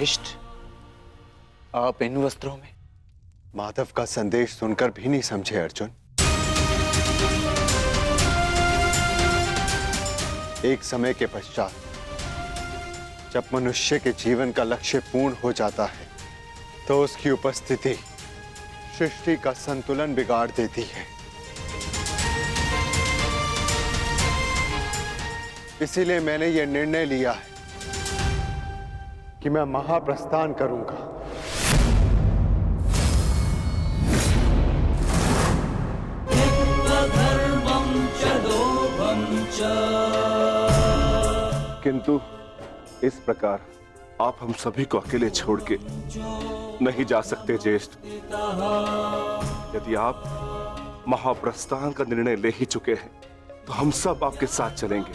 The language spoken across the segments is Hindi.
ज्येष्ठ, आप इन वस्त्रों में? माधव का संदेश सुनकर भी नहीं समझे अर्जुन। एक समय के पश्चात जब मनुष्य के जीवन का लक्ष्य पूर्ण हो जाता है तो उसकी उपस्थिति सृष्टि का संतुलन बिगाड़ देती है। इसीलिए मैंने यह निर्णय लिया है कि मैं महाप्रस्थान करूंगा। किंतु इस प्रकार आप हम सभी को अकेले छोड़ के नहीं जा सकते ज्येष्ठ। यदि आप महाप्रस्थान का निर्णय ले ही चुके हैं तो हम सब आपके साथ चलेंगे।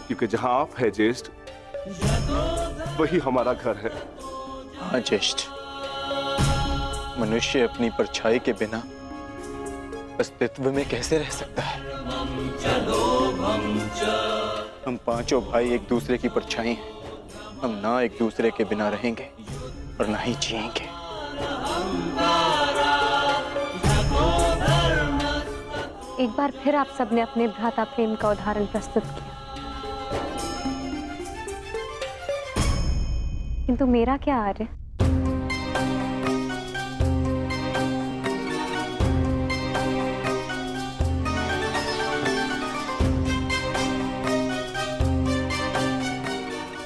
क्योंकि जहां आप है ज्येष्ठ, वही हमारा घर है। हाँ ज्येष्ठ, मनुष्य अपनी परछाई के बिना अस्तित्व में कैसे रह सकता है? हम पांचों भाई एक दूसरे की परछाई हैं। हम ना एक दूसरे के बिना रहेंगे और ना ही जिएंगे। एक बार फिर आप सबने अपने भ्राता प्रेम का उदाहरण प्रस्तुत किया, किंतु मेरा क्या आर्य?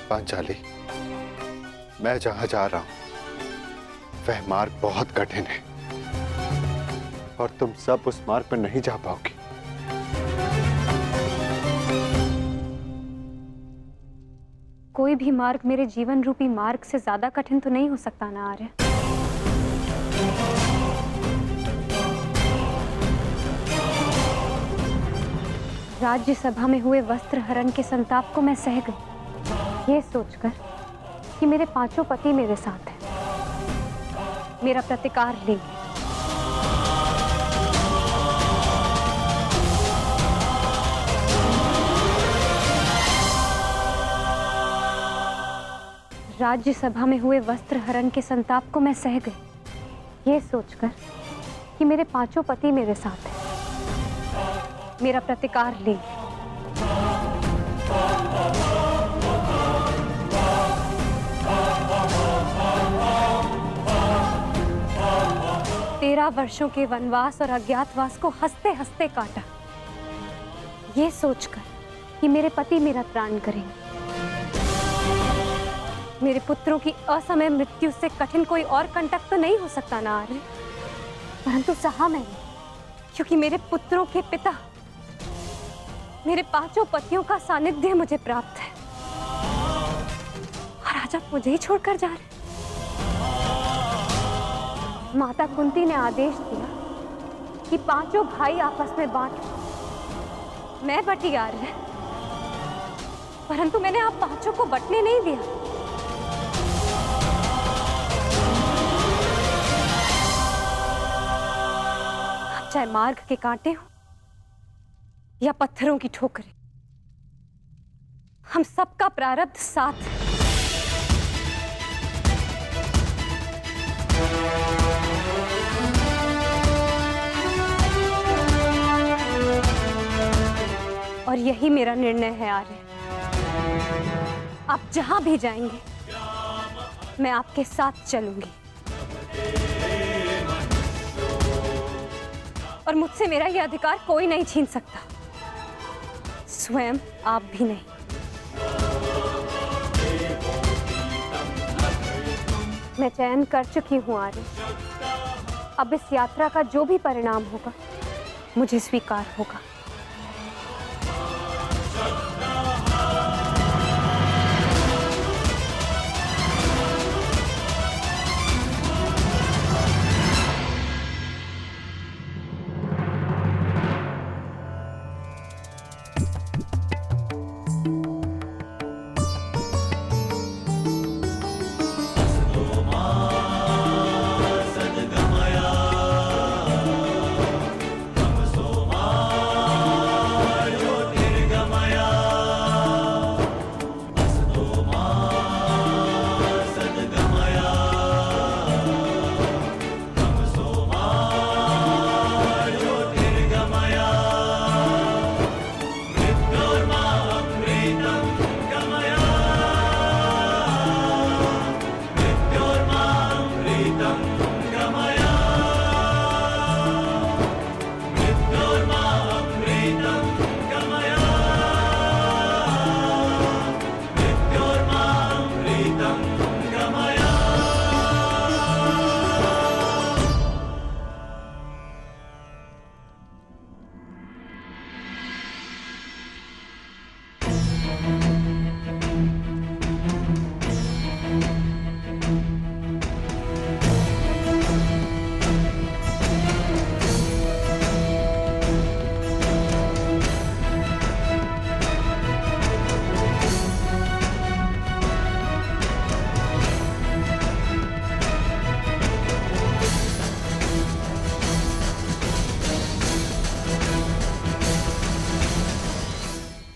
पांचाली, मैं जहां जा रहा हूं वह मार्ग बहुत कठिन है और तुम सब उस मार्ग पर नहीं जा पाओगी। कोई भी मार्ग मेरे जीवन रूपी मार्ग से ज्यादा कठिन तो नहीं हो सकता ना आर्य? राज्यसभा में हुए वस्त्र हरण के संताप को मैं सह गई, ये सोचकर कि मेरे पांचों पति मेरे साथ हैं, मेरा प्रतिकार लेंगे। राज्यसभा में हुए वस्त्र हरण के संताप को मैं सह गई, ये सोचकर कि मेरे पांचों पति मेरे साथ हैं, मेरा प्रतिकार लेंगे। 13 वर्षों के वनवास और अज्ञातवास को हंसते हंसते काटा, ये सोचकर कि मेरे पति मेरा त्राण करेंगे। मेरे पुत्रों की असमय मृत्यु से कठिन कोई और कंटक तो नहीं हो सकता ना आर्य, परंतु सहा मैंने, क्योंकि मेरे पुत्रों के पिता, मेरे पांचों पतियों का सानिध्य मुझे प्राप्त है। और आज आप मुझे ही छोड़कर जा रहे। माता कुंती ने आदेश दिया कि पांचों भाई आपस में बांट। मैं बटी आ रहे, परंतु मैंने आप पांचों को बटने नहीं दिया। चाहे मार्ग के कांटे हो या पत्थरों की ठोकरें, हम सबका प्रारब्ध साथ है। और यही मेरा निर्णय है आर्य। आप जहां भी जाएंगे, मैं आपके साथ चलूंगी, और मुझसे मेरा यह अधिकार कोई नहीं छीन सकता, स्वयं आप भी नहीं। मैं चयन कर चुकी हूं आर्य। अब इस यात्रा का जो भी परिणाम होगा, मुझे स्वीकार होगा।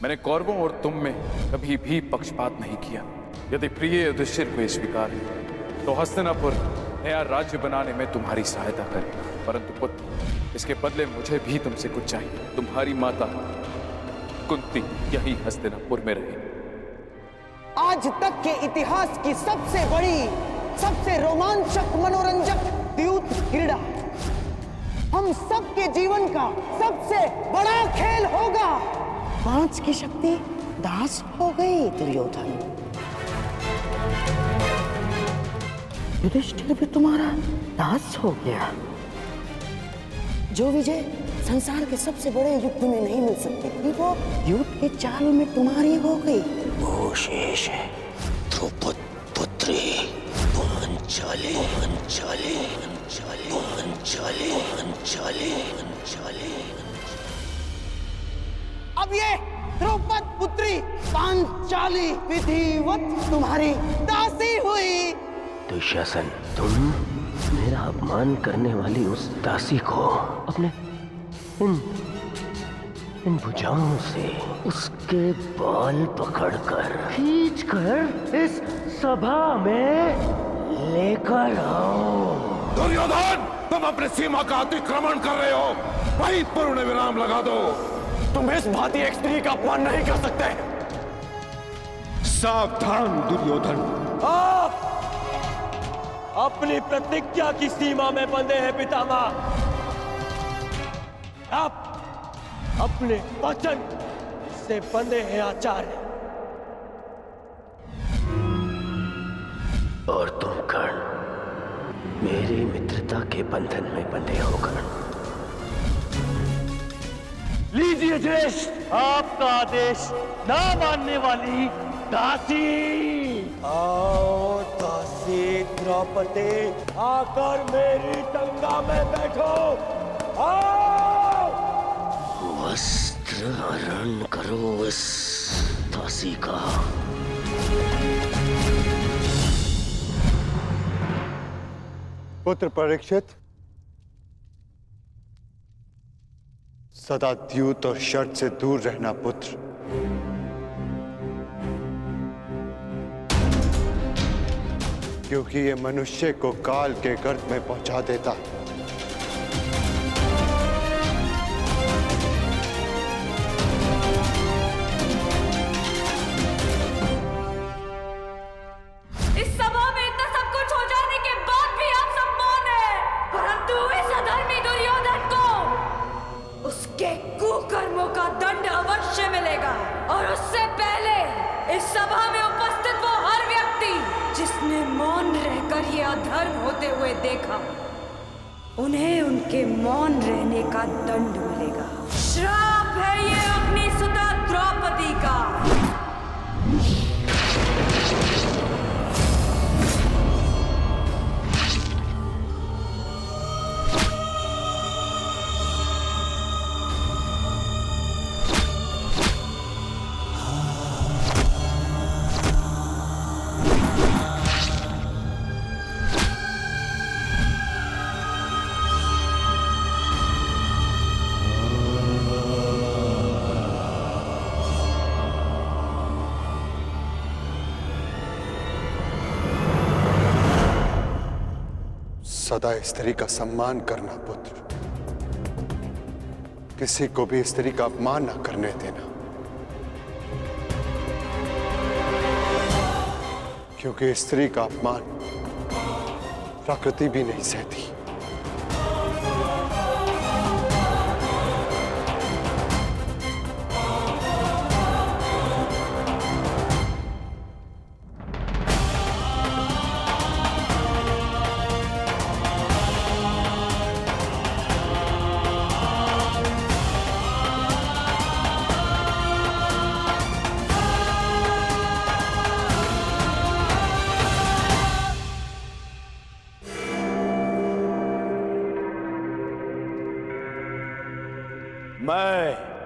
मैंने कौरवों और तुम में कभी भी पक्षपात नहीं किया। यदि प्रिय युधिष्ठिर को ये स्वीकार है तो हस्तिनापुर नया राज्य बनाने में तुम्हारी सहायता करे। परंतु पुत्र, इसके बदले मुझे भी तुमसे कुछ चाहिए। तुम्हारी माता कुंती यही हस्तिनापुर में रहे। आज तक के इतिहास की सबसे बड़ी, सबसे रोमांचक, मनोरंजक द्यूत क्रीड़ा हम सबके जीवन का सबसे बड़ा खेल होगा। 5 की शक्ति दास हो गई दुर्योधन। युधिष्ठिर भी तुम्हारा दास हो गया। जो विजय संसार के सबसे बड़े युद्ध में नहीं मिल सकती थी, वो युद्ध के चाल में तुम्हारी हो गई। वो शेष है द्रौपद पुत्री पांचाली। अब ये द्रौपद पुत्री पांचाली विधिवत तुम्हारी दासी हुई। दुशासन, तुम मेरा अपमान करने वाली उस दासी को अपने इन भुजाओं से उसके बाल पकड़कर खींचकर इस सभा में लेकर आओ। दुर्योधन, तुम अपनी सीमा का अतिक्रमण कर रहे हो। वहीं पूर्ण विराम लगा दो। तुम इस भांति एक स्त्री का अपमान नहीं कर सकते। सावधान दुर्योधन, आप अपनी प्रतिज्ञा की सीमा में बंधे हैं पितामह। आप अपने वचन से बंधे हैं आचार्य। और तुम कर्ण, मेरी मित्रता के बंधन में बंधे हो कर्ण। लीजिए ज्येष्ठ, आपका आदेश ना मानने वाली दासी। आओ दासी द्रौपदी, आकर मेरी टंगा में बैठो। आओ। वस्त्र हरण करो इस दासी का। पुत्र परीक्षित, सदा द्यूत और शर्त से दूर रहना पुत्र। क्योंकि ये मनुष्य को काल के गर्त में पहुंचा देता है। इस सभा में इतना सब कुछ हो जाने के बाद भी आप सम्मान है, परंतु इस अधर्मी दुर्योधन को उसके कुकर्मों का दंड अवश्य मिलेगा। और उससे पहले इस सभा में उपस्थित वो हर व्यक्ति जिसने मौन रहकर ये अधर्म होते हुए देखा, उन्हें उनके मौन रहने का दंड मिलेगा। श्राप है ये अपनी सुता द्रौपदी का। सदा स्त्री का सम्मान करना पुत्र। किसी को भी स्त्री का अपमान न करने देना, क्योंकि स्त्री का अपमान प्रकृति भी नहीं सहती। मैं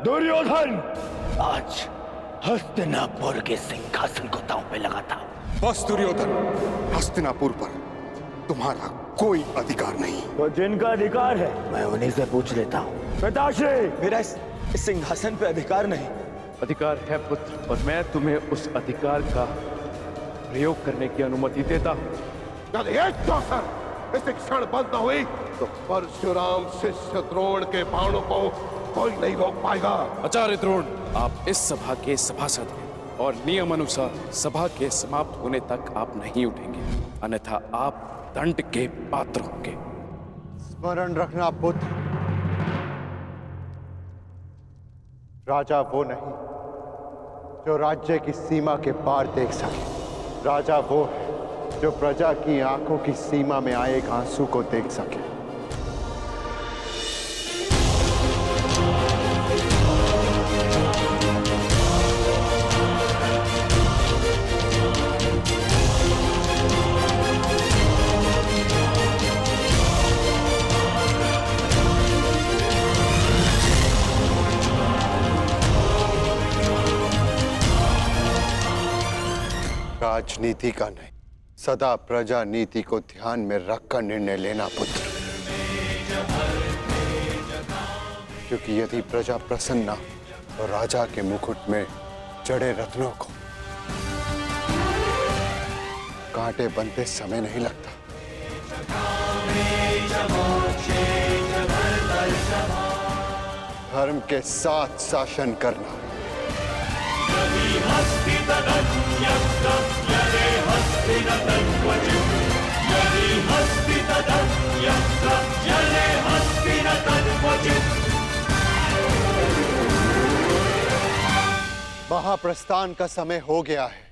दुर्योधन आज हस्तिनापुर के सिंहासन को दांव पे लगा था। बस दुर्योधन, हस्तिनापुर पर तुम्हारा कोई अधिकार नहीं। तो जिनका अधिकार है मैं उन्हीं से पूछ लेता हूँ। पिताश्री, मेरा इस सिंहासन पे अधिकार नहीं। अधिकार है पुत्र, और मैं तुम्हें उस अधिकार का प्रयोग करने की अनुमति देता हूं। यदि एक चौसर इस क्षण बंद न हुई तो परशुराम शिष्य द्रोण के बाणों को कोई नहीं रोक पाएगा। आचार्य द्रोण, आप इस सभा के सभासद हैं और नियम अनुसार सभा के समाप्त होने तक आप नहीं उठेंगे, अन्यथा आप दंड के पात्र होंगे। स्मरण रखना पुत्र, राजा वो नहीं जो राज्य की सीमा के पार देख सके। राजा वो है जो प्रजा की आंखों की सीमा में आए एक आंसू को देख सके। राजनीति का नहीं, सदा प्रजा नीति को ध्यान में रखकर निर्णय लेना पुत्र, क्योंकि यदि प्रजा प्रसन्न तो राजा के मुकुट में जड़े रत्नों को कांटे बनते समय नहीं लगता। धर्म के साथ शासन करना, महाप्रस्थान का समय हो गया है।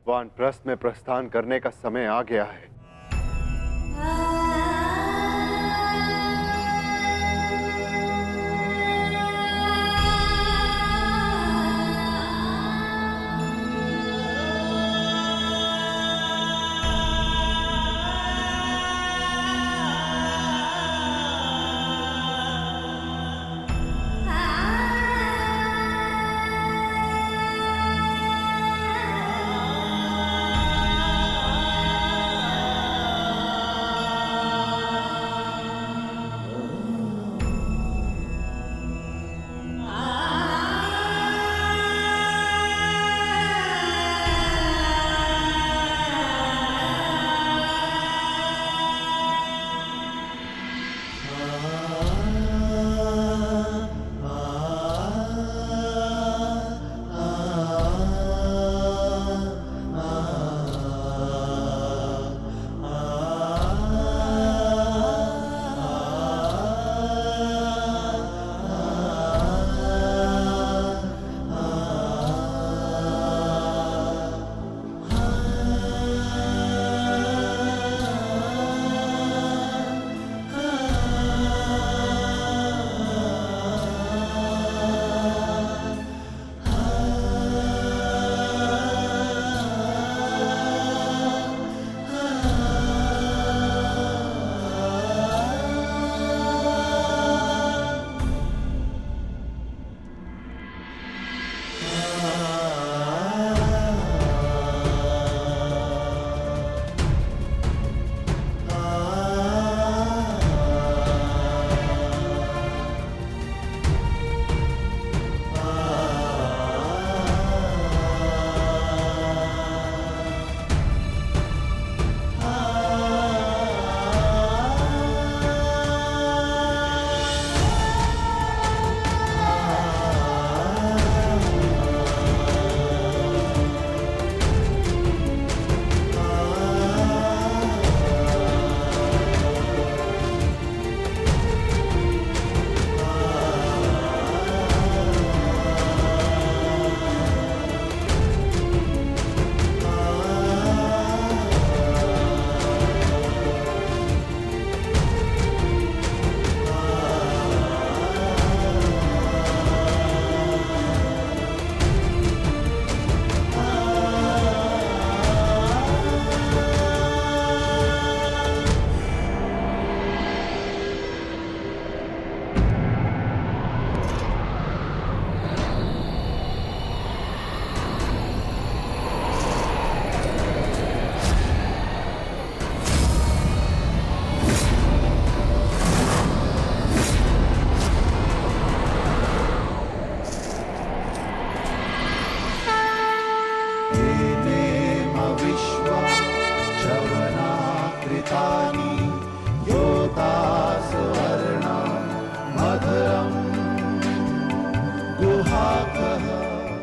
वानप्रस्थ में प्रस्थान करने का समय आ गया है।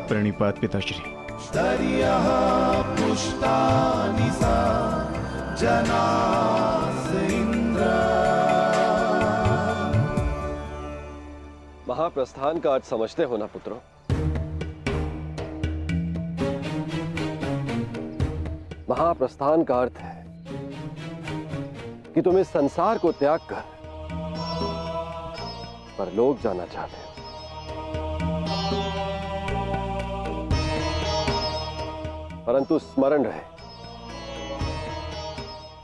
प्रणिपात पिताश्री। महाप्रस्थान का अर्थ समझते हो ना पुत्रों? महाप्रस्थान का अर्थ है कि तुम इस संसार को त्याग कर परलोक जाना चाहते हो। परंतु स्मरण रहे,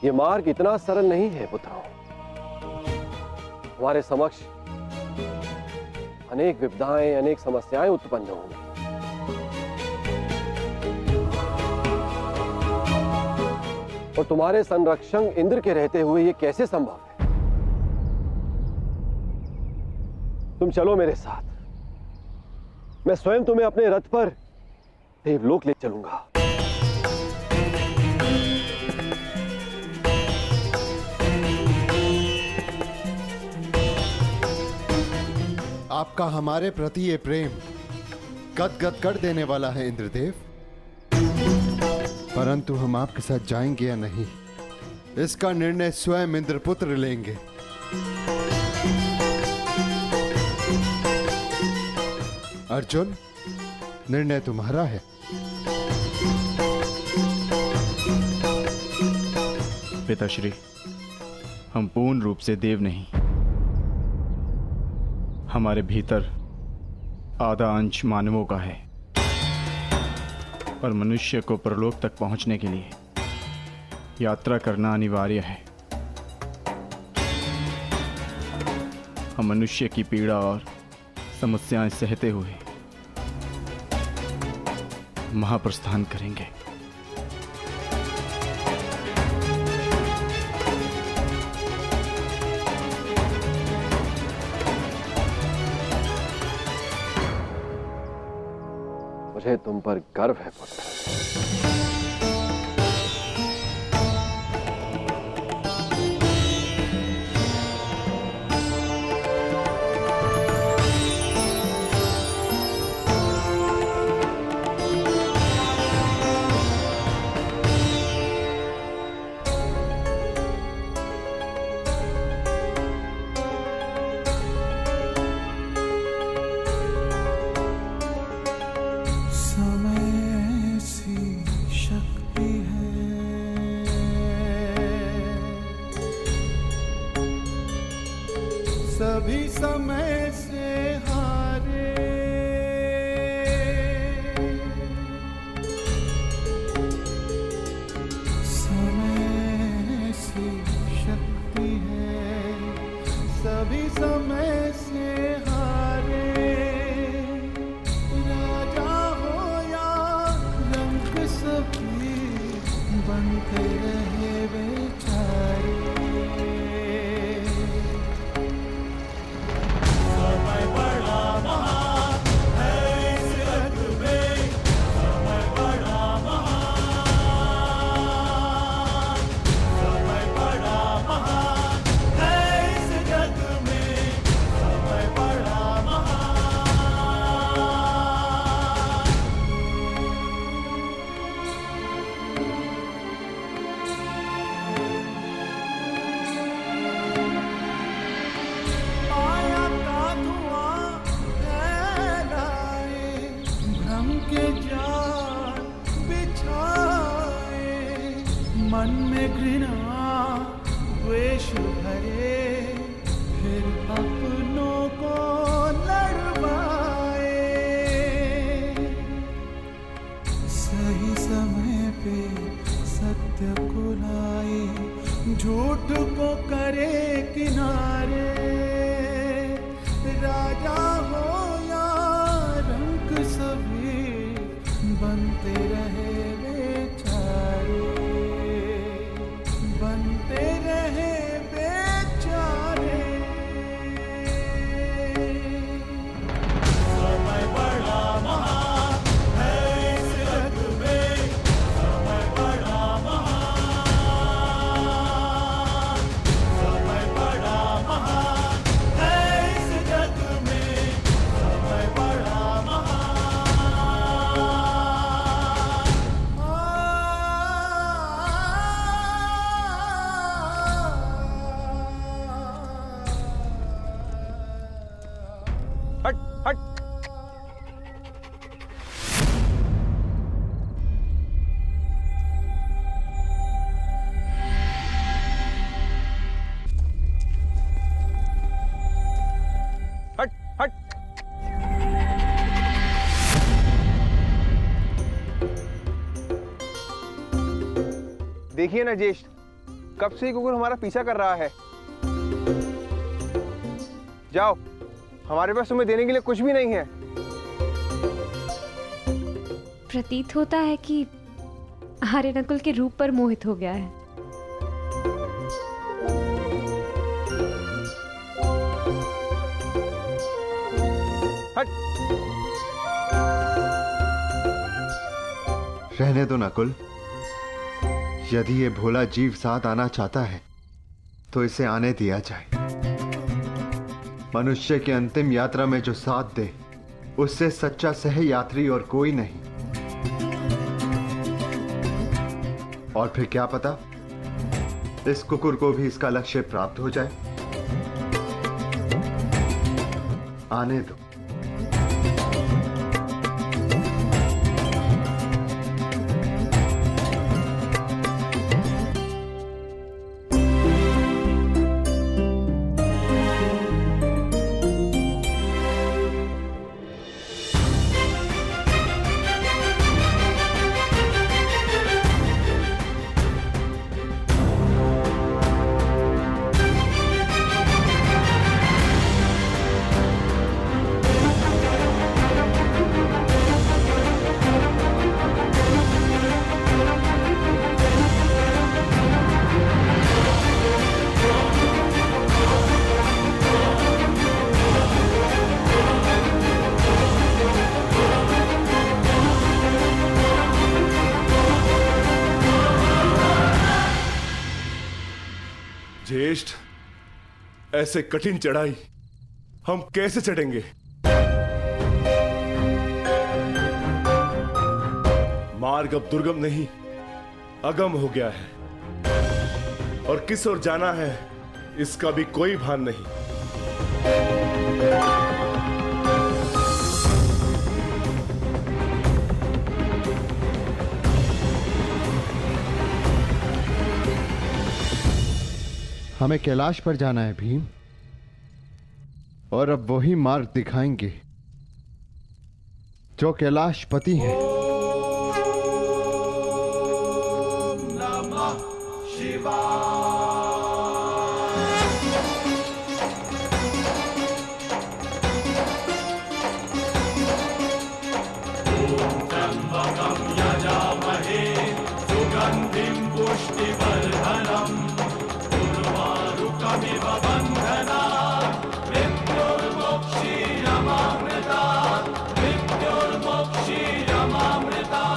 यह मार्ग इतना सरल नहीं है पुत्रों। हमारे समक्ष अनेक विपदाएं, अनेक समस्याएं उत्पन्न होंगी। और तुम्हारे संरक्षक इंद्र के रहते हुए यह कैसे संभव है? तुम चलो मेरे साथ, मैं स्वयं तुम्हें अपने रथ पर देवलोक ले चलूंगा। आपका हमारे प्रति ये प्रेम गदगद कर देने वाला है इंद्रदेव। परंतु हम आपके साथ जाएंगे या नहीं, इसका निर्णय स्वयं इंद्रपुत्र लेंगे। अर्जुन, निर्णय तुम्हारा है। पिताश्री, हम पूर्ण रूप से देव नहीं, हमारे भीतर आधा अंश मानवों का है और मनुष्य को परलोक तक पहुंचने के लिए यात्रा करना अनिवार्य है। हम मनुष्य की पीड़ा और समस्याएं सहते हुए महाप्रस्थान करेंगे। मुझे तुम पर गर्व है पुत्र। सभी समय से हारे, समय सी शक्ति है, सभी समय से हारे। राजा हो या रंग सभी बनते रहे बेचारे। मन में घृणा द्वेष भरे, फिर अपनों को लड़वाए। सही समय पे सत्य को लाए, झूठ को करे किनारे। राजा हो या रंक सभी बनते रहे बेचारे, बनते रहे बेचारे। समय बड़ा महान है इस जग में, समय बड़ा महान। देखिए ना ज्येष्ठ, कब से ही कुकुर हमारा पीछा कर रहा है। जाओ, हमारे पास तुम्हें देने के लिए कुछ भी नहीं है। प्रतीत होता है कि आर्य नकुल के रूप पर मोहित हो गया है। हट। रहने दो नकुल, यदि ये भोला जीव साथ आना चाहता है तो इसे आने दिया जाए। मनुष्य की अंतिम यात्रा में जो साथ दे उससे सच्चा सह यात्री और कोई नहीं। और फिर क्या पता इस कुकुर को भी इसका लक्ष्य प्राप्त हो जाए। आने दो। ज्येष्ठ, ऐसे कठिन चढ़ाई हम कैसे चढ़ेंगे? मार्ग अब दुर्गम नहीं, अगम हो गया है और किस ओर जाना है इसका भी कोई भान नहीं। हमें कैलाश पर जाना है भीम, और अब वही मार्ग दिखाएंगे जो कैलाशपति हैं। नमः शिवाय। त्र्यंबकं यजामहे सुगंधिं पुष्टिवर्धनम् उर्वारुकमिव बन्धनात् मृत्युर्मोक्षीयमामृतात् मृत्युर्मोक्षीयमामृतात्।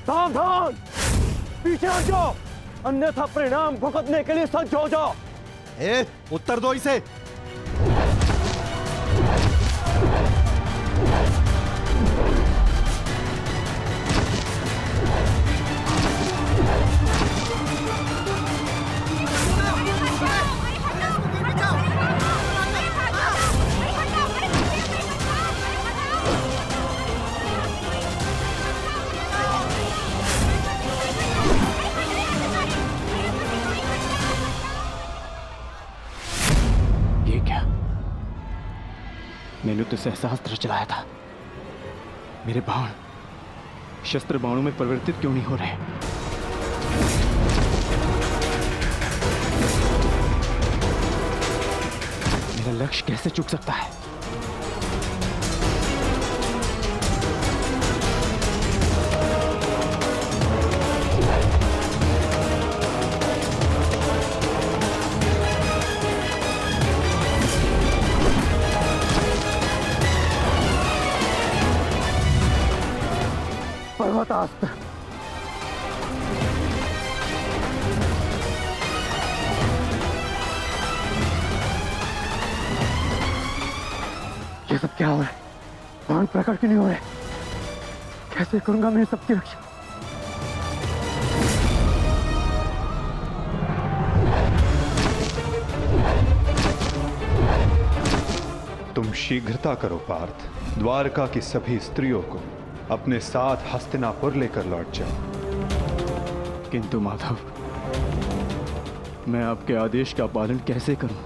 सावधान, पीछे हट जाओ, अन्यथा परिणाम भुगतने के लिए सज्ज हो जाओ। उत्तर दो इसे। मैंने तो सहस्त्र चलाया था, मेरे बाण शस्त्र बाणों में परिवर्तित क्यों नहीं हो रहे? मेरा लक्ष्य कैसे चूक सकता है? तथास्तु। ये सब क्या हो रहा है? बाण प्रकट क्यों नहीं हो रहे? कैसे करूंगा मैं सबकी रक्षा? तुम शीघ्रता करो पार्थ, द्वारका की सभी स्त्रियों को अपने साथ हस्तिनापुर लेकर लौट जाओ। किंतु माधव, मैं आपके आदेश का पालन कैसे करूं?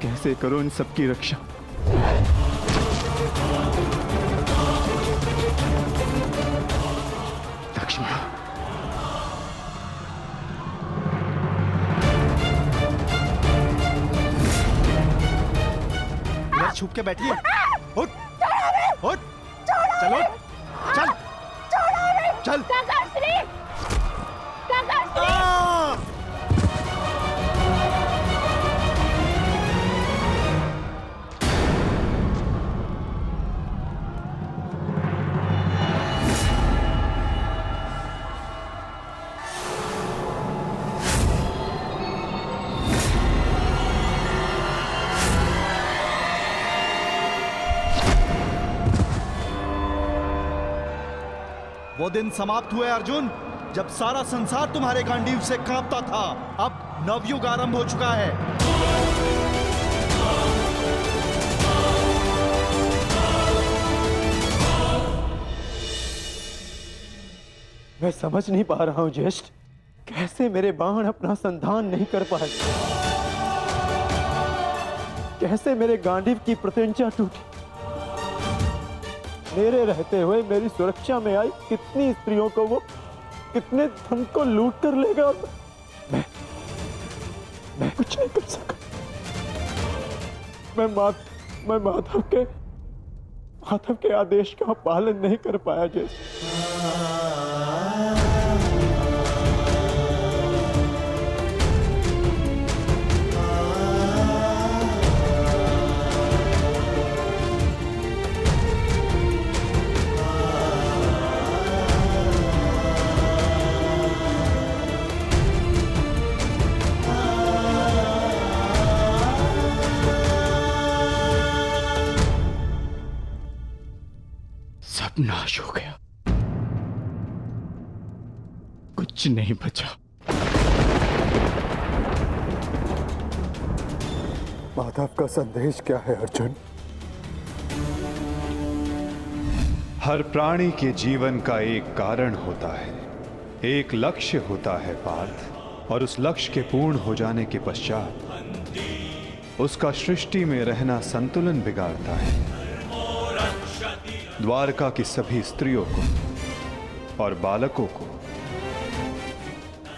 कैसे करूं इन सबकी रक्षा? लक्ष्मण, छुप के बैठिए। उठ, उठ, चलो, चल, चल। वो दिन समाप्त हुए अर्जुन, जब सारा संसार तुम्हारे गांडीव से कांपता था। अब नवयुग आरंभ हो चुका है। मैं समझ नहीं पा रहा हूं ज्येष्ठ, कैसे मेरे बाण अपना संधान नहीं कर पाए, कैसे मेरे गांडीव की प्रत्यंचा टूटी। मेरे रहते हुए मेरी सुरक्षा में आई कितनी स्त्रियों को वो कितने धन को लूट कर लेगा। मैं कुछ नहीं कर सका। मैं माधव के आदेश का पालन नहीं कर पाया जैसे। नाश हो गया, कुछ नहीं बचा। माधव का संदेश क्या है अर्जुन? हर प्राणी के जीवन का एक कारण होता है, एक लक्ष्य होता है पार्थ, और उस लक्ष्य के पूर्ण हो जाने के पश्चात उसका सृष्टि में रहना संतुलन बिगाड़ता है। द्वारका की सभी स्त्रियों को और बालकों को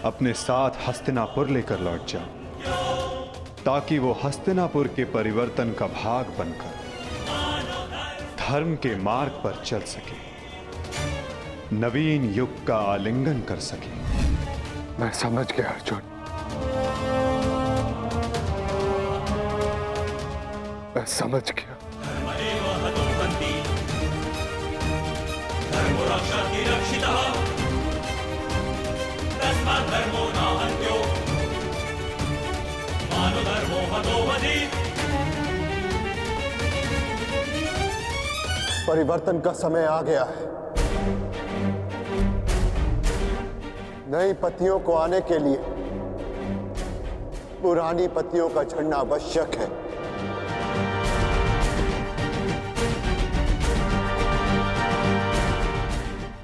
अपने साथ हस्तिनापुर लेकर लौट जाओ, ताकि वो हस्तिनापुर के परिवर्तन का भाग बनकर धर्म के मार्ग पर चल सके, नवीन युग का आलिंगन कर सके। मैं समझ गया अर्जुन, मैं समझ गया। परिवर्तन का समय आ गया है। नई पत्नियों को आने के लिए पुरानी पत्नियों का झड़ना आवश्यक है।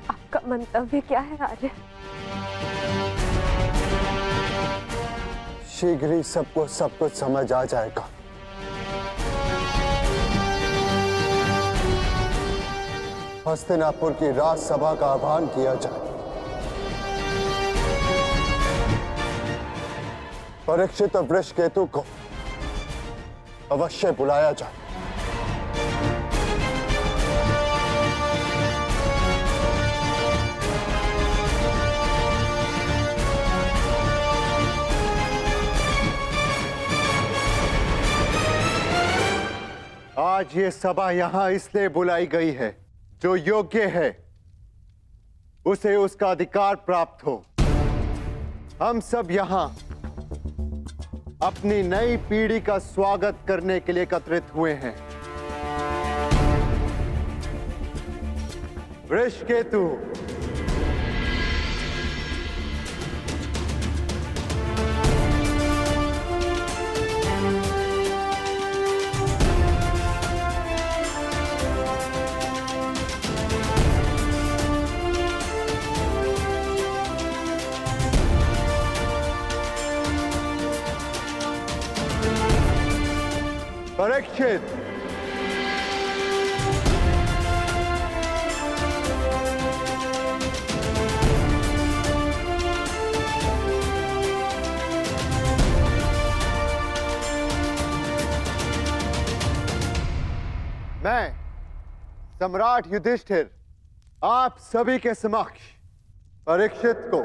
आपका मंतव्य क्या है आर्य? शीघ्र ही सबको सब कुछ समझ आ जाएगा। हस्तिनापुर की राजसभा का आह्वान किया जाए, परीक्षित और वृषकेतु को अवश्य बुलाया जाए। आज ये सभा यहां इसलिए बुलाई गई है, जो योग्य है उसे उसका अधिकार प्राप्त हो। हम सब यहां अपनी नई पीढ़ी का स्वागत करने के लिए एकत्रित हुए हैं। वृषकेतु, परीक्षित, मैं सम्राट युधिष्ठिर आप सभी के समक्ष परीक्षित को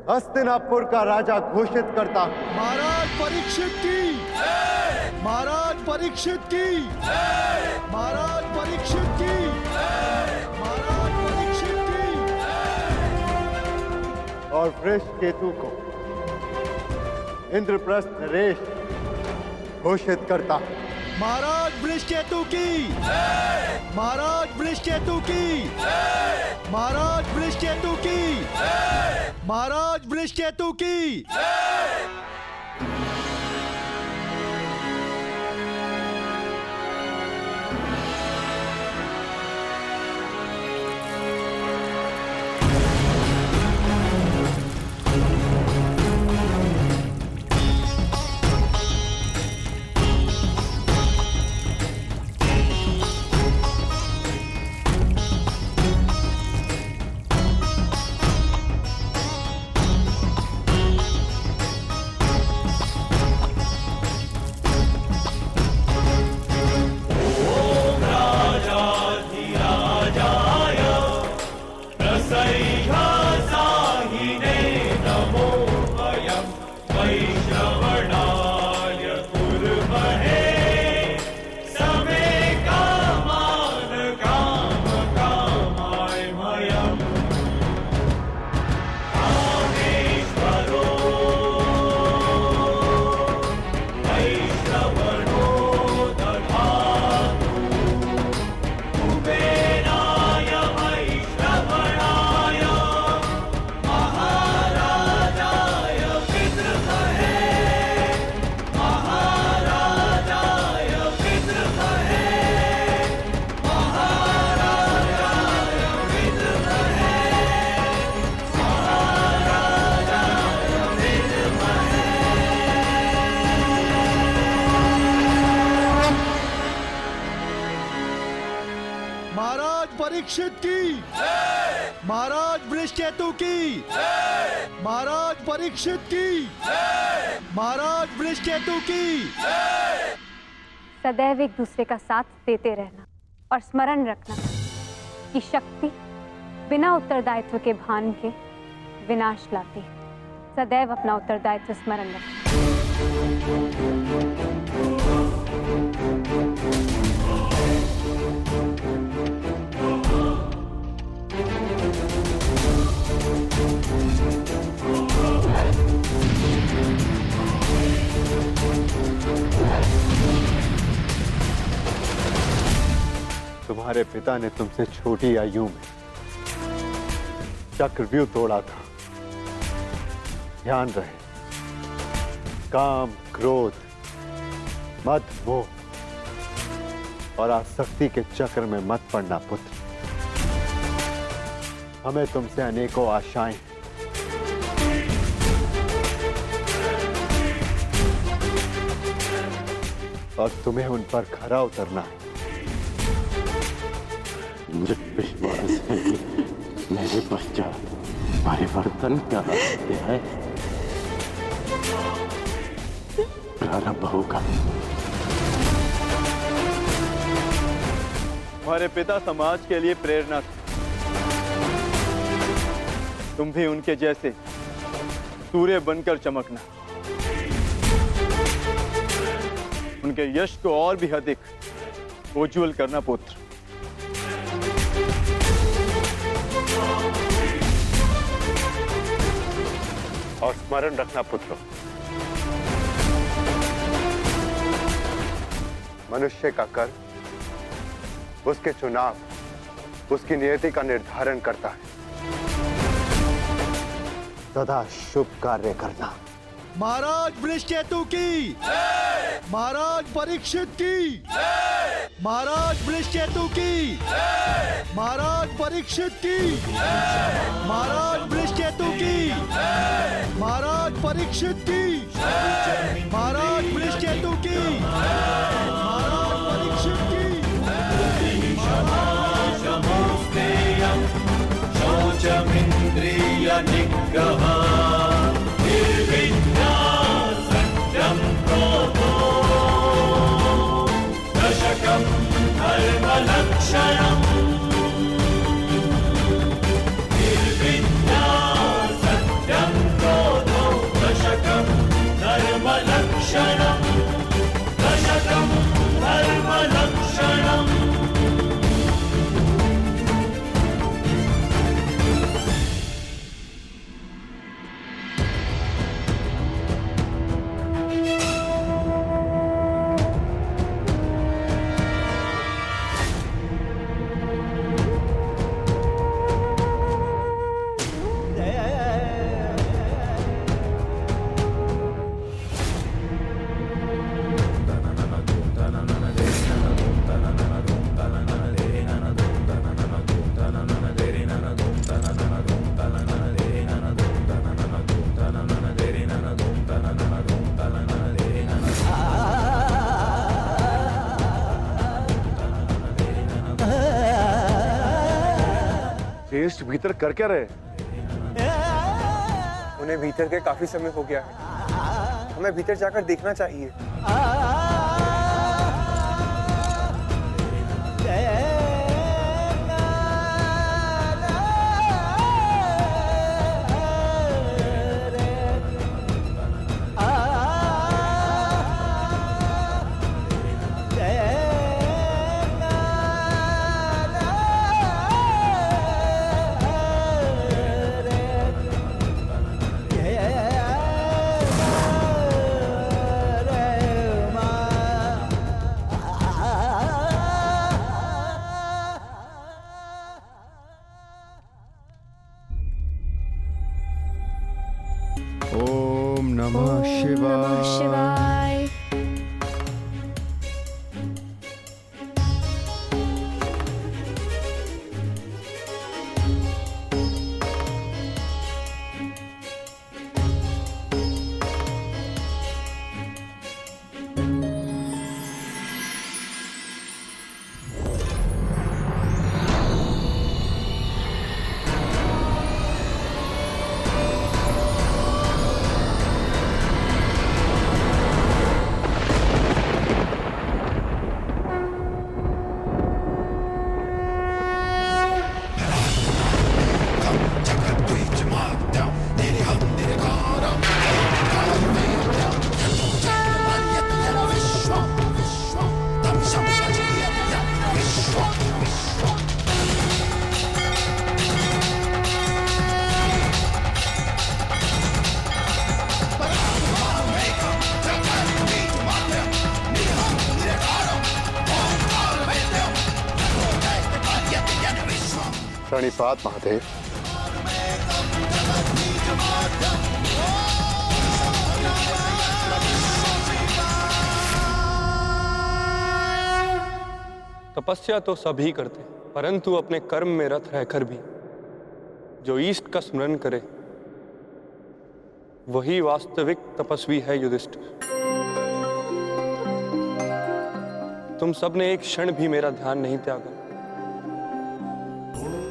हस्तिनापुर का राजा घोषित करता हूं। महाराज परीक्षित की, महाराज परीक्षित की, महाराज परीक्षित की, महाराज परीक्षित की। और वृषकेतु को इंद्रप्रस्थ नरेश घोषित करता हूं। महाराज वृषकेतु की, महाराज वृषकेतु की, महाराज वृषकेतु की, महाराज वृषकेतु की। परीक्षित की, महाराज वृषकेतु की, महाराज परीक्षित की, महाराज वृषकेतु की। सदैव एक दूसरे का साथ देते रहना और स्मरण रखना कि शक्ति बिना उत्तरदायित्व के भान के विनाश लाती है। सदैव अपना उत्तरदायित्व स्मरण रखना। तुम्हारे पिता ने तुमसे छोटी आयु में चक्रव्यूह तोड़ा था। ध्यान रहे, काम, क्रोध, मद, मोह और आसक्ति के चक्र में मत पड़ना पुत्र। हमें तुमसे अनेकों आशाएं हैं। और तुम्हें उन पर खरा उतरना है। मुझे विश्वास है कि मेरे पश्चात परिवर्तन का अध्याय प्रारंभ होगा। हमारे पिता समाज के लिए प्रेरणा थे। तुम भी उनके जैसे सूर्य बनकर चमकना, उनके यश को और भी अधिक उज्ज्वल करना पुत्र। और स्मरण रखना पुत्र, मनुष्य का कर्म उसके चुनाव, उसकी नियति का निर्धारण करता है। सदा शुभ कार्य करना। महाराज वृषकेतु की, महाराज परीक्षित की, महाराज वृषकेतु की, महाराज परीक्षित की, महाराज वृषकेतु की, महाराज परीक्षित की, महाराज वृषकेतु की, महाराज परीक्षित की। शौचमिन्द्रिय निग्रह निर्विद्या सत्यं क्रोधो दशकं धर्मलक्षणम् निर्विद्या सत्यं क्रोधो दशकं धर्मलक्षणम् दशकं धर्मलक्षणम्। ज्येष्ठ भीतर कर क्या रहे? उन्हें भीतर के काफी समय हो गया है, हमें भीतर जाकर देखना चाहिए। ओम नमः शिवाय। प्रणिपात महादेव। तपस्या तो सभी करते, परंतु अपने कर्म में रत रहकर भी जो ईष्ट का स्मरण करे वही वास्तविक तपस्वी है युधिष्ठिर। तुम सबने एक क्षण भी मेरा ध्यान नहीं त्यागा।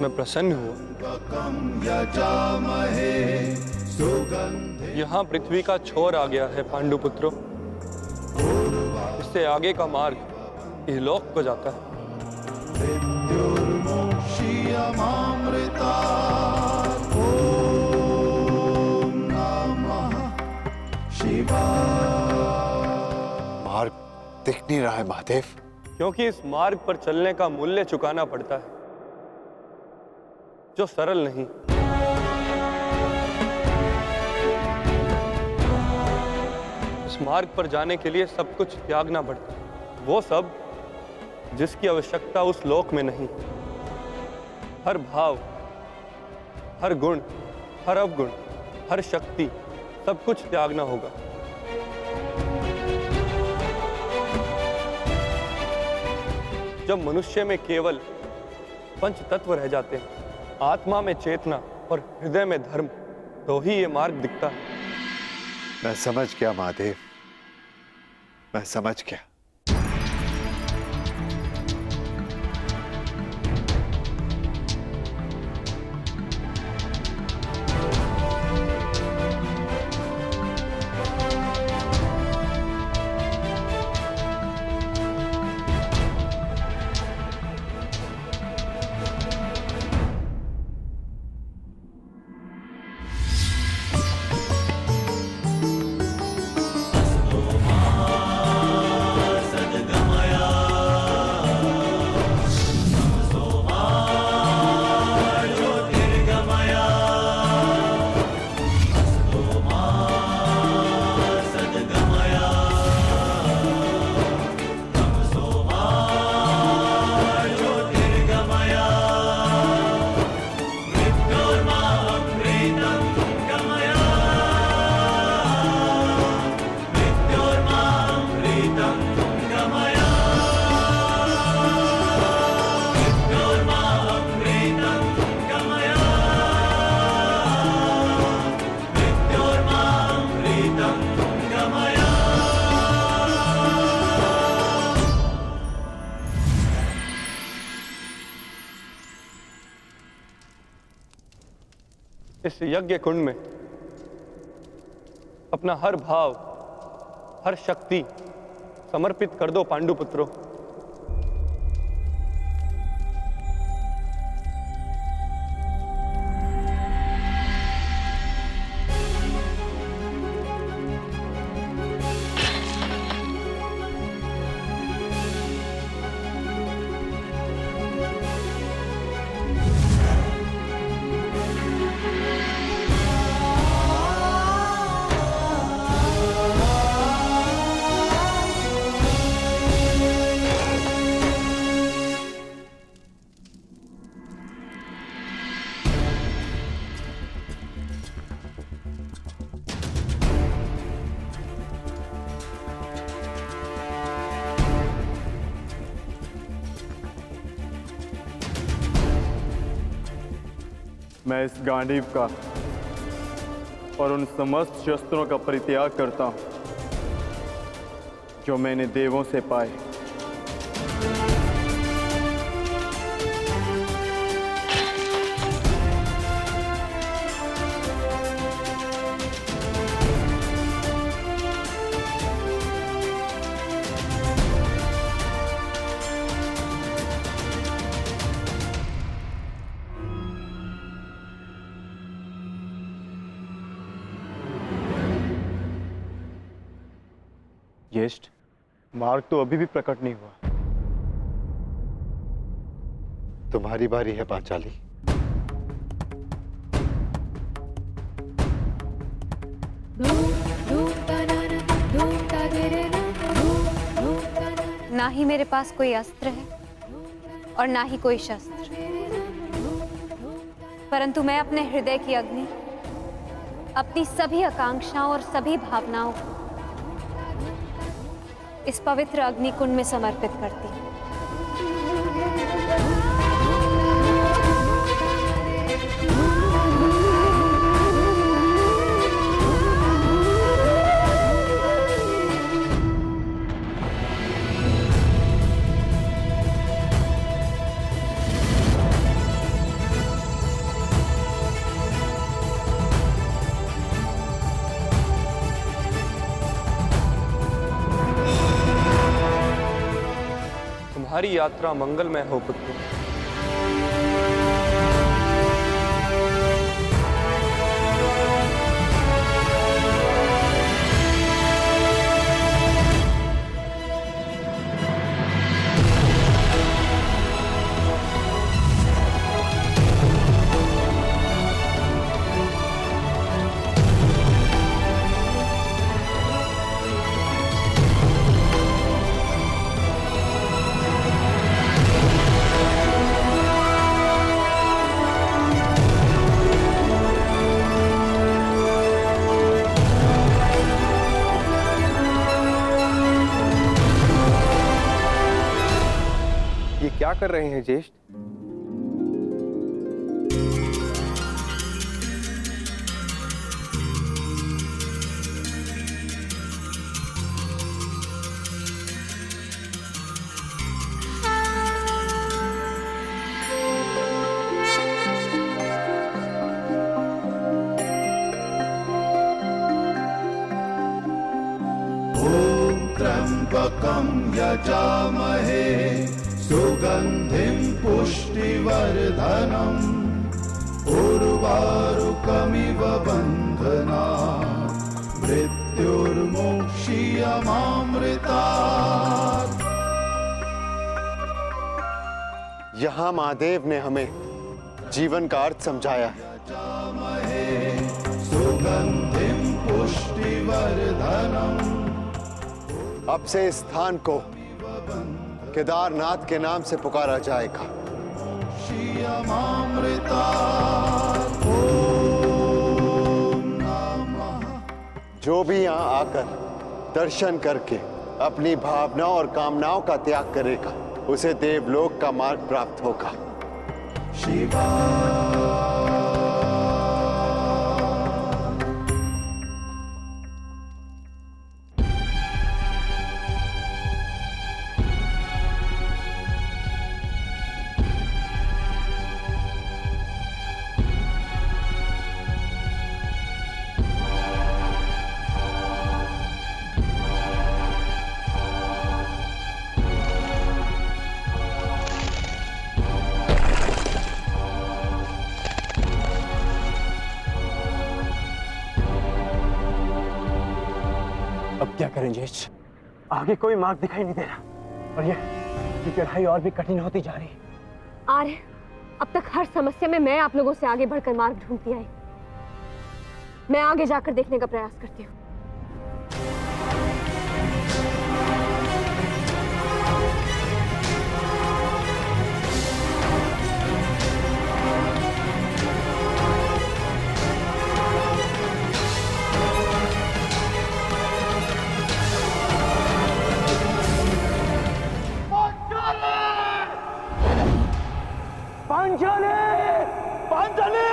मैं प्रसन्न हुआ। यहाँ पृथ्वी का छोर आ गया है पांडुपुत्रों। इससे आगे का मार्ग इहलोक को जाता है। मार्ग दिख नहीं रहा है महादेव। क्योंकि इस मार्ग पर चलने का मूल्य चुकाना पड़ता है जो सरल नहीं। उस मार्ग पर जाने के लिए सब कुछ त्यागना पड़ता है, वो सब जिसकी आवश्यकता उस लोक में नहीं। हर भाव, हर गुण, हर अवगुण, हर शक्ति, सब कुछ त्यागना होगा। जब मनुष्य में केवल पंच तत्व रह जाते हैं, आत्मा में चेतना और हृदय में धर्म, तो ही ये मार्ग दिखता है। मैं समझ गया महादेव, मैं समझ गया। इस यज्ञ कुंड में अपना हर भाव, हर शक्ति समर्पित कर दो पांडुपुत्रों। मैं इस गांडीव का और उन समस्त शस्त्रों का परित्याग करता हूं जो मैंने देवों से पाए। ज्येष्ठ, मार्ग तो अभी भी प्रकट नहीं हुआ। तुम्हारी बारी है पांचाली। ना ही मेरे पास कोई अस्त्र है और ना ही कोई शस्त्र, परंतु मैं अपने हृदय की अग्नि, अपनी सभी आकांक्षाओं और सभी भावनाओं को इस पवित्र अग्निकुंड में समर्पित करती हूँ। तुम्हारी यात्रा मंगलमय हो पुत्र। क्या कर रहे हैं ज्येष्ठ? त्र्यंबकं यजामहे सुगंधिं पुष्टिवर्धनम् उर्वारुकमिव बन्धनात् मृत्युर्मोक्षीयमामृतात्। यहाँ महादेव ने हमें जीवन का अर्थ समझाया है। सुगंधिं पुष्टिवर्धनम्। अब से इस स्थान को केदारनाथ के नाम से पुकारा जाएगा। जो भी यहाँ आकर दर्शन करके अपनी भावनाओं और कामनाओं का त्याग करेगा उसे देवलोक का मार्ग प्राप्त होगा। शिवा अब क्या करें ज्येष्ठ? आगे कोई मार्ग दिखाई नहीं दे रहा और ये चढ़ाई और भी कठिन होती जा रही है। आर्य, अब तक हर समस्या में मैं आप लोगों से आगे बढ़कर मार्ग ढूंढती आई। मैं आगे जाकर देखने का प्रयास करती हूँ। पांचाली! पांचाली!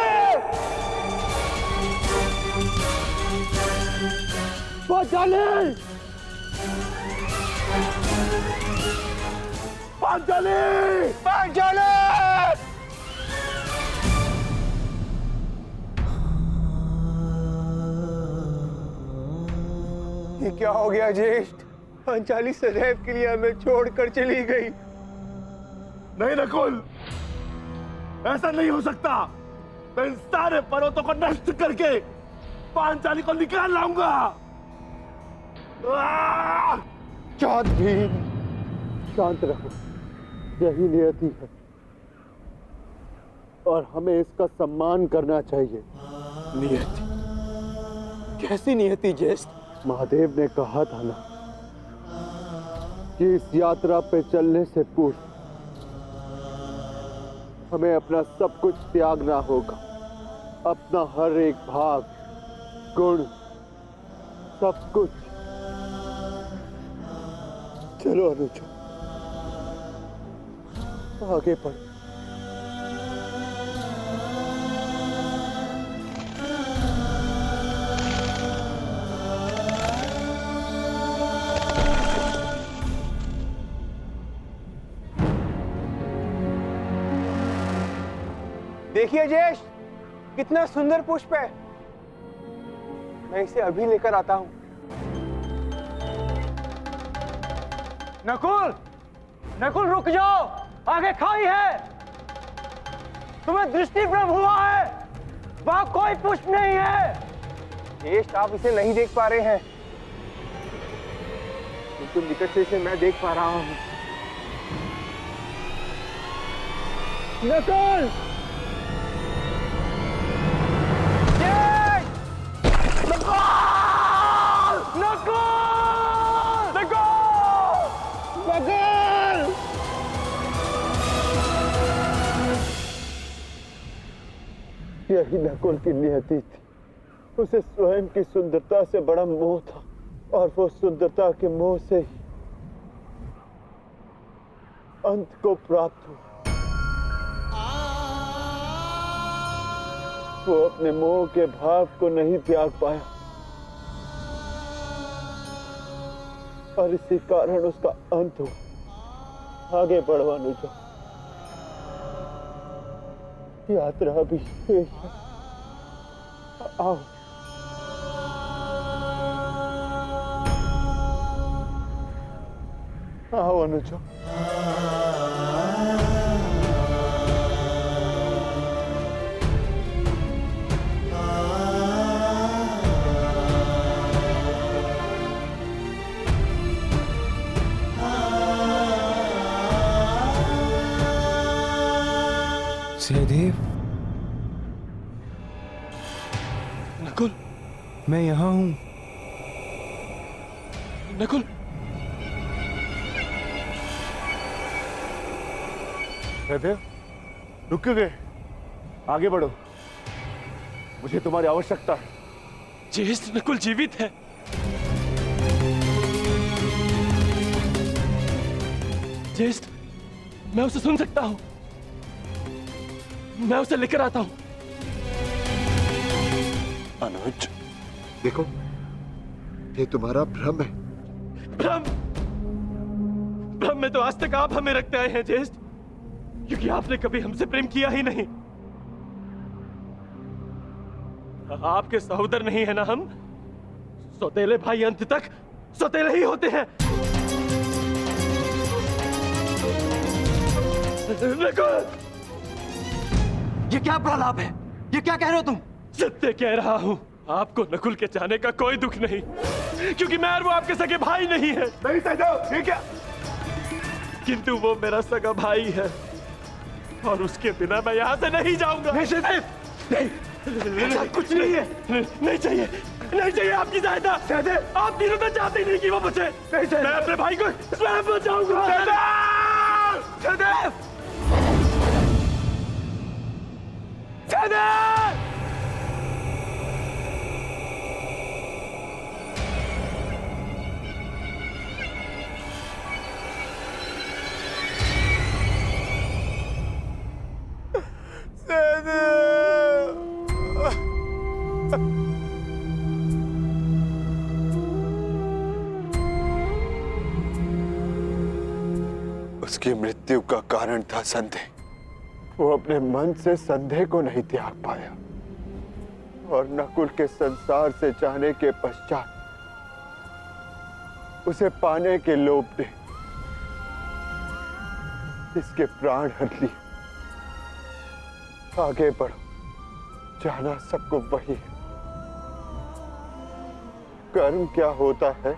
पांचाली! पांचाली! पांचाली! ये क्या हो गया ज्येष्ठ? पांचाली सदैव के लिए हमें छोड़कर चली गई। नहीं नकुल, ऐसा नहीं हो सकता। मैं इन सारे पर्वतों को नष्ट करके पांचाली को निकाल लाऊंगा। शांत भीम, शांत रहो। यही नियति है और हमें इसका सम्मान करना चाहिए। नियति? कैसी नियति ज्येष्ठ? महादेव ने कहा था ना कि इस यात्रा पे चलने से पूर्व हमें अपना सब कुछ त्यागना होगा। अपना हर एक भाग, गुण, सब कुछ। चलो अनुज, आगे बढ़। देखिए ज्येष्ठ, कितना सुंदर पुष्प है। मैं इसे अभी लेकर आता हूं। नकुल! नकुल रुक जाओ, आगे खाई है। तुम्हें दृष्टि भ्रम हुआ है, वहां कोई पुष्प नहीं है। ज्येष्ठ, आप इसे नहीं देख पा रहे हैं, बिल्कुल निकट से इसे मैं देख पा रहा हूं। नकुल! यही नकुल की नियति थी। उसे स्वयं की सुंदरता से बड़ा मोह था और वो सुंदरता के मोह से ही अंत को प्राप्त हुआ। वो अपने मोह के भाव को नहीं त्याग पाया और इसी कारण उसका अंत हुआ। आगे बढ़ो अनुजा, यात्रा भी शेष है। आओ। आओ अनुजा। सहदेव, नकुल, मैं यहां हूं। नकुल, सहदेव, रुक क्यों गए? आगे बढ़ो, मुझे तुम्हारी आवश्यकता है। ज्येष्ठ नकुल जीवित है। ज्येष्ठ, मैं उसे सुन सकता हूं। मैं उसे लेकर आता हूं। अनुज, देखो, ये तुम्हारा भ्रम है। भ्रम? भ्रम में तो आज तक आप हमें रखते आए हैं ज्येष्ठ, क्योंकि आपने कभी हमसे प्रेम किया ही नहीं। आपके सहोदर नहीं है ना हम? सौतेले भाई अंत तक सौतेले ही होते हैं। नकुल! ये क्या प्रलाप है? ये क्या कह रहे हो तुम? सत्य कह रहा हूं। आपको नकुल के जाने का कोई दुख नहीं, क्योंकि मैं और वो आपके सगे भाई नहीं है। नहीं सहदेव, ये क्या? किंतु वो मेरा सगा भाई है और उसके बिना मैं यहाँ से नहीं जाऊंगा। नहीं सहदेव, नहीं, कुछ नहीं है। नहीं चाहिए, नहीं चाहिए आपकी सहायता। सहदेव, आप तीनों तो चाहते नहीं कि वो बचे। मैं अपने भाई को स्वयं बचाऊंगा। सहदेव! सहदेव! उसकी मृत्यु का कारण था संदेह। वो अपने मन से संदेह को नहीं त्याग पाया और नकुल के संसार से जाने के पश्चात उसे पाने के लोभ ने इसके प्राण हर लिए। आगे बढ़ो, जाना सबको वही है। कर्म क्या होता है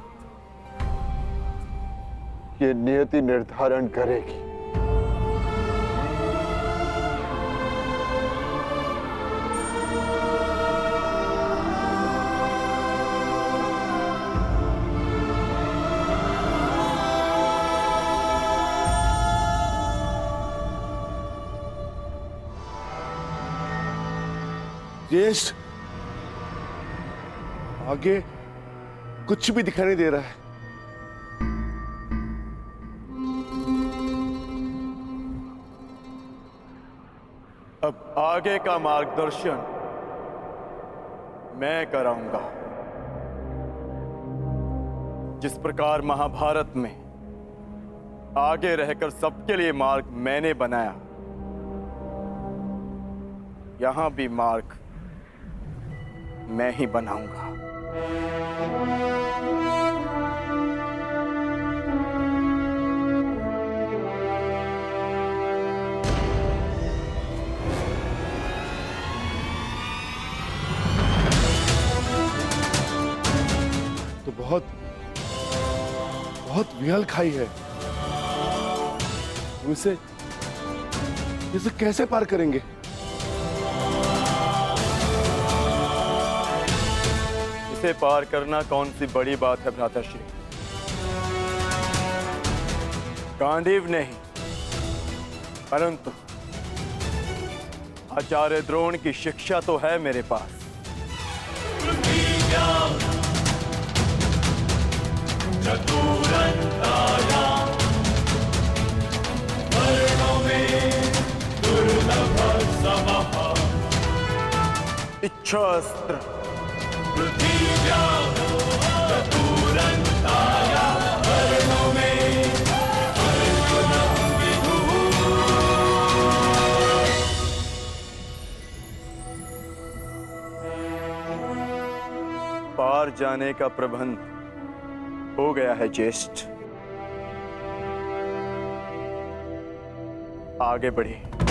ये नियति निर्धारण करेगी। ज्येष्ठ, आगे कुछ भी दिखाई नहीं दे रहा है। अब आगे का मार्गदर्शन मैं कराऊंगा। जिस प्रकार महाभारत में आगे रहकर सबके लिए मार्ग मैंने बनाया, यहां भी मार्ग मैं ही बनाऊंगा। तो बहुत बहुत विहल खाई है। इसे कैसे पार करेंगे? इसे पार करना कौन सी बड़ी बात है भ्राताश्री। गांडीव नहीं, परंतु आचार्य द्रोण की शिक्षा तो है मेरे पास। शस्त्र। पार जाने का प्रबंध हो गया है ज्येष्ठ। आगे बढ़िए।